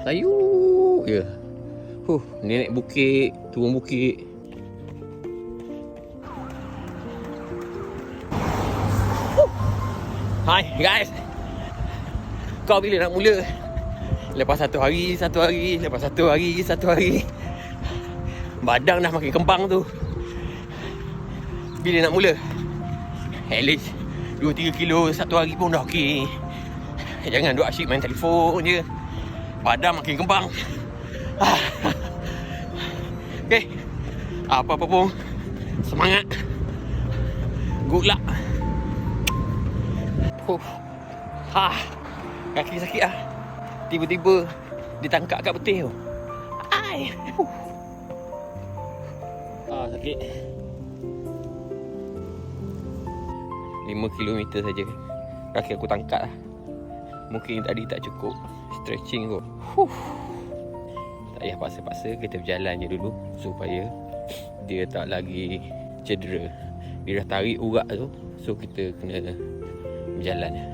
Layu je. Ni naik bukit, turun bukit. Hai guys. Kau bila nak mula? Lepas satu hari, lepas satu hari. Badan dah makin kembang tu. Bila nak mula? At least 2-3 kilo satu hari pun dah okey. Jangan duk asyik main telefon je. Badan makin kembang. Okay, apa-apa pun semangat. Good luck. Kaki sakit lah. Tiba-tiba ditangkap kat peti tu. Sakit. 5 kilometer saja kaki aku tangkap lah. Mungkin tadi tak cukup stretching kot. Tak payah paksa-paksa, kita berjalan je dulu supaya dia tak lagi cedera. Dia dah tarik urat tu, so kita kena berjalan.